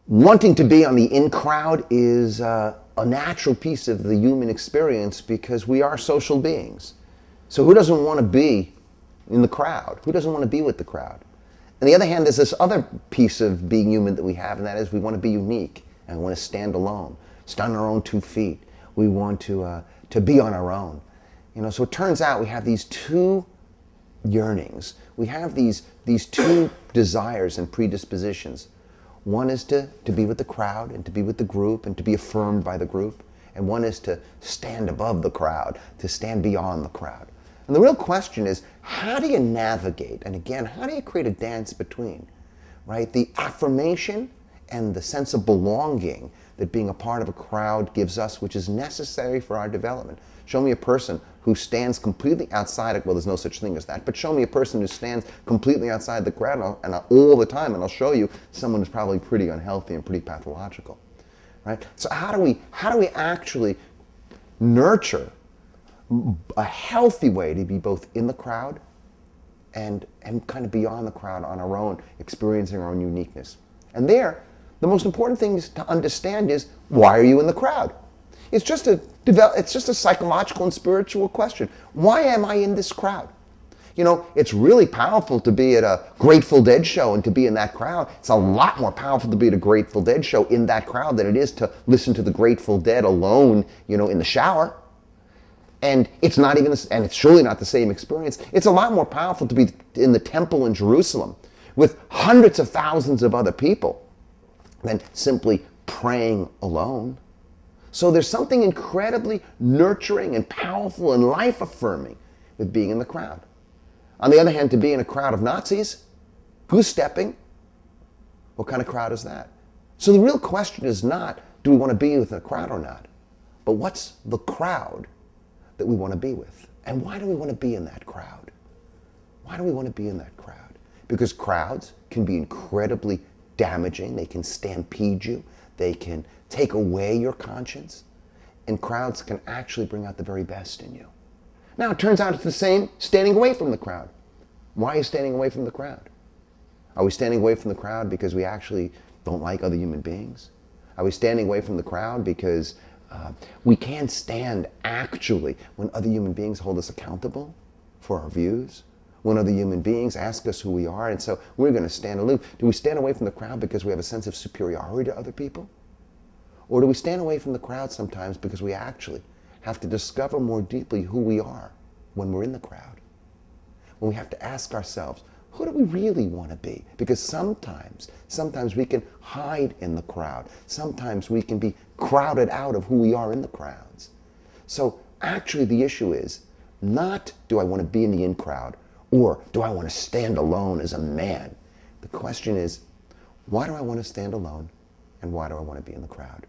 Wanting to be on the in crowd is a natural piece of the human experience because we are social beings. So who doesn't want to be in the crowd? Who doesn't want to be with the crowd? On the other hand, there's this other piece of being human that we have, and that is we want to be unique and we want to stand alone, stand on our own 2 feet. We want to be on our own. So it turns out we have these 2 yearnings. We have these 2 desires and predispositions. One is to be with the crowd and to be with the group and to be affirmed by the group. And one is to stand above the crowd, to stand beyond the crowd. And the real question is, how do you navigate? And again, how do you create a dance between, right? The affirmation and the sense of belonging that being a part of a crowd gives us, which is necessary for our development. Show me a person who stands completely outside of, well, there's no such thing as that, but show me a person who stands completely outside the crowd all the time, and I'll show you someone who's probably pretty unhealthy and pretty pathological, right? So how do we actually nurture a healthy way to be both in the crowd and kind of beyond the crowd on our own, experiencing our own uniqueness? And there, the most important thing to understand is, why are you in the crowd? It's just a psychological and spiritual question. Why am I in this crowd? It's really powerful to be at a Grateful Dead show and to be in that crowd. It's a lot more powerful to be at a Grateful Dead show in that crowd than it is to listen to the Grateful Dead alone, in the shower. And it's surely not the same experience. It's a lot more powerful to be in the temple in Jerusalem with hundreds of thousands of other people than simply praying alone. So there's something incredibly nurturing and powerful and life-affirming with being in the crowd. On the other hand, to be in a crowd of Nazis, goose-stepping, what kind of crowd is that? So the real question is not, do we want to be with a crowd or not? But what's the crowd that we want to be with? And why do we want to be in that crowd? Why do we want to be in that crowd? Because crowds can be incredibly damaging. They can stampede you. They can take away your conscience. And crowds can actually bring out the very best in you. Now, it turns out it's the same standing away from the crowd. Why are you standing away from the crowd? Are we standing away from the crowd because we actually don't like other human beings? Are we standing away from the crowd because we can't stand actually when other human beings hold us accountable for our views? When other human beings ask us who we are, and so we're going to stand aloof. Do we stand away from the crowd because we have a sense of superiority to other people? Or do we stand away from the crowd sometimes because we actually have to discover more deeply who we are when we're in the crowd? When we have to ask ourselves, who do we really want to be? Because sometimes we can hide in the crowd. Sometimes we can be crowded out of who we are in the crowds. So actually the issue is not, do I want to be in the in crowd, or do I want to stand alone as a man? The question is, why do I want to stand alone, and why do I want to be in the crowd?